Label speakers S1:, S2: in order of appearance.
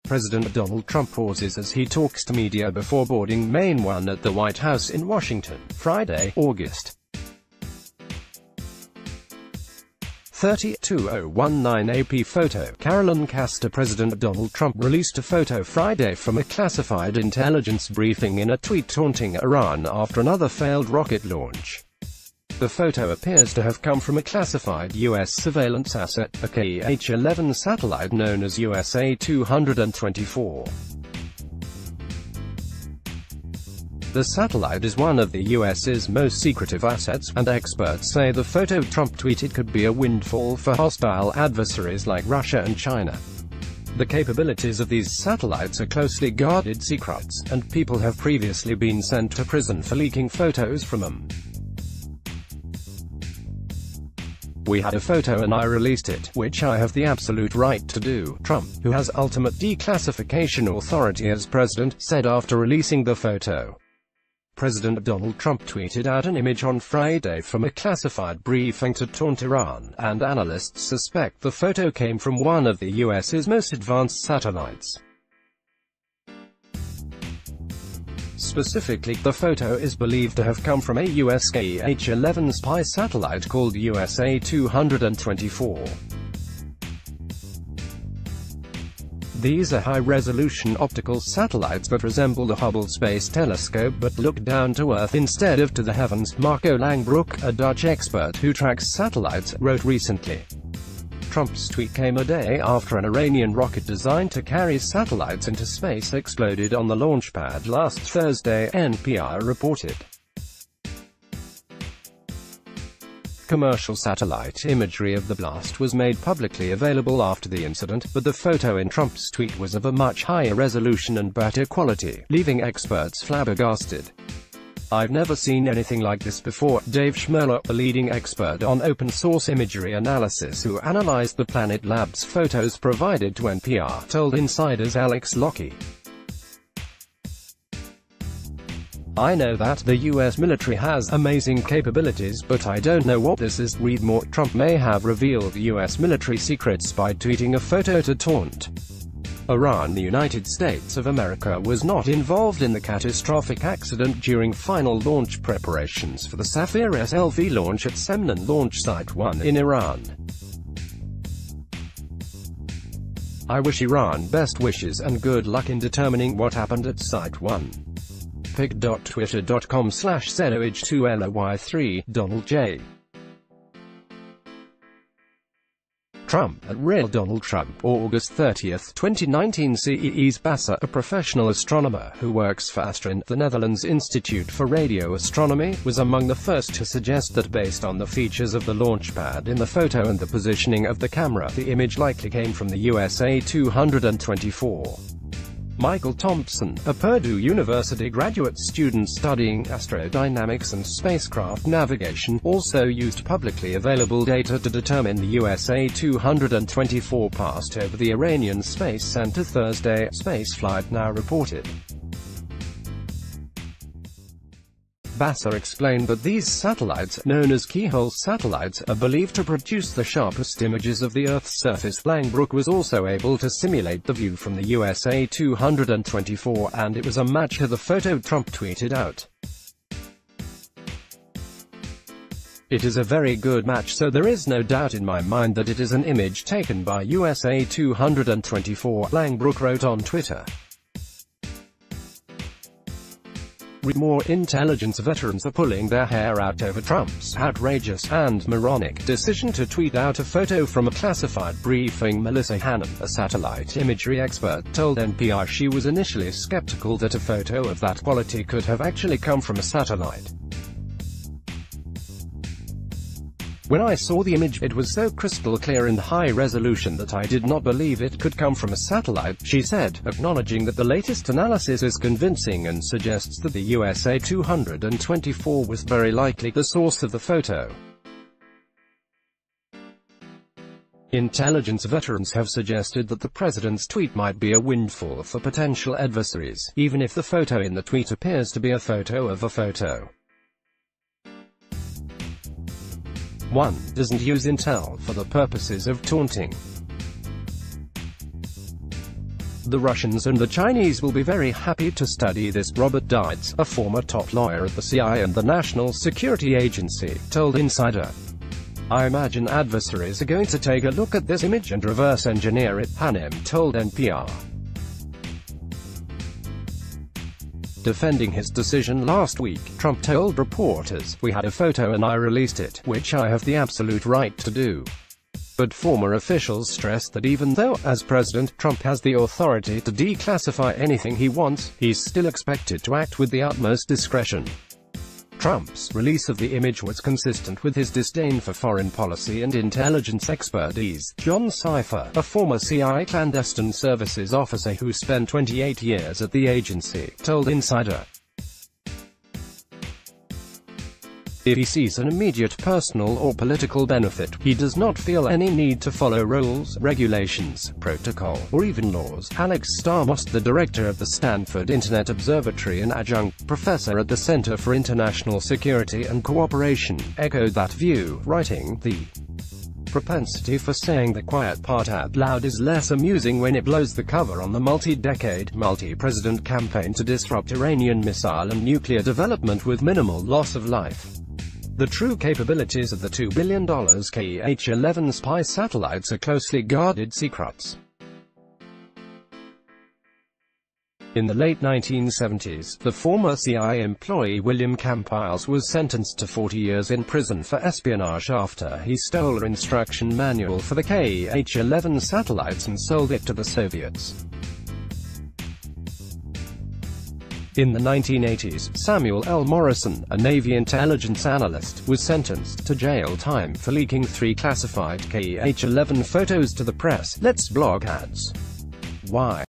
S1: President Donald Trump pauses as he talks to media before boarding Main One at the White House in Washington, Friday, August 30, 2019 AP photo. Carolyn Castor. President Donald Trump released a photo Friday from a classified intelligence briefing in a tweet taunting Iran after another failed rocket launch. The photo appears to have come from a classified U.S. surveillance asset, a KH-11 satellite known as USA-224. The satellite is one of the U.S.'s most secretive assets, and experts say the photo Trump tweeted could be a windfall for hostile adversaries like Russia and China. The capabilities of these satellites are closely guarded secrets, and people have previously been sent to prison for leaking photos from them. "We had a photo and I released it, which I have the absolute right to do," Trump, who has ultimate declassification authority as president, said after releasing the photo. President Donald Trump tweeted out an image on Friday from a classified briefing to taunt Iran, and analysts suspect the photo came from one of the U.S.'s most advanced satellites. Specifically, the photo is believed to have come from a U.S. KH-11 spy satellite called USA-224. These are high-resolution optical satellites that resemble the Hubble Space Telescope but look down to Earth instead of to the heavens, Marco Langbroek, a Dutch expert who tracks satellites, wrote recently. Trump's tweet came a day after an Iranian rocket designed to carry satellites into space exploded on the launch pad last Thursday, NPR reported. Commercial satellite imagery of the blast was made publicly available after the incident, but the photo in Trump's tweet was of a much higher resolution and better quality, leaving experts flabbergasted. "I've never seen anything like this before," Dave Schmerler, a leading expert on open-source imagery analysis who analyzed the Planet Labs photos provided to NPR, told Insider's Alex Lockie. "I know that the U.S. military has amazing capabilities, but I don't know what this is. Read more." Trump may have revealed U.S. military secrets by tweeting a photo to taunt Iran. The United States of America was not involved in the catastrophic accident during final launch preparations for the Safir SLV launch at Semnan Launch Site 1 in Iran. "I wish Iran best wishes and good luck in determining what happened at Site 1. pic.twitter.com/ZOH2LOY3, Donald J. Trump at Real Donald Trump, August 30, 2019. Cees Basser, a professional astronomer who works for ASTRON, the Netherlands Institute for Radio Astronomy, was among the first to suggest that based on the features of the launch pad in the photo and the positioning of the camera, the image likely came from the USA-224. Michael Thompson, a Purdue University graduate student studying astrodynamics and spacecraft navigation, also used publicly available data to determine the USA-224 passed over the Iranian Space Center Thursday, Spaceflight Now reported. Basser explained that these satellites, known as keyhole satellites, are believed to produce the sharpest images of the Earth's surface. Langbroek was also able to simulate the view from the USA-224, and it was a match to the photo Trump tweeted out. "It is a very good match, so there is no doubt in my mind that it is an image taken by USA-224, Langbroek wrote on Twitter. More intelligence veterans are pulling their hair out over Trump's outrageous and moronic decision to tweet out a photo from a classified briefing. Melissa Hannon, a satellite imagery expert, told NPR she was initially skeptical that a photo of that quality could have actually come from a satellite. "When I saw the image, it was so crystal clear and high resolution that I did not believe it could come from a satellite," she said, acknowledging that the latest analysis is convincing and suggests that the USA-224 was very likely the source of the photo. Intelligence veterans have suggested that the president's tweet might be a windfall for potential adversaries, even if the photo in the tweet appears to be a photo of a photo. 1. Doesn't use intel for the purposes of taunting. The Russians and the Chinese will be very happy to study this, Robert Dietz, a former top lawyer at the CIA and the National Security Agency, told Insider. I imagine adversaries are going to take a look at this image and reverse engineer it, Hanem told NPR. Defending his decision last week, Trump told reporters, "We had a photo and I released it, which I have the absolute right to do." But former officials stressed that even though, as president, Trump has the authority to declassify anything he wants, he's still expected to act with the utmost discretion. Trump's release of the image was consistent with his disdain for foreign policy and intelligence expertise. John Cipher, a former CIA clandestine services officer who spent 28 years at the agency, told Insider. If he sees an immediate personal or political benefit, he does not feel any need to follow rules, regulations, protocol, or even laws. Alex Stamos, the director of the Stanford Internet Observatory and adjunct professor at the Center for International Security and Cooperation, echoed that view, writing, "The propensity for saying the quiet part out loud is less amusing when it blows the cover on the multi-decade, multi-president campaign to disrupt Iranian missile and nuclear development with minimal loss of life. The true capabilities of the $2 billion KH-11 spy satellites are closely guarded secrets." In the late 1970s, the former CIA employee William Campiles was sentenced to 40 years in prison for espionage after he stole an instruction manual for the KH-11 satellites and sold it to the Soviets. In the 1980s, Samuel L. Morrison, a Navy intelligence analyst, was sentenced to jail time for leaking 3 classified KH-11 photos to the press. Let's blog ads. Why?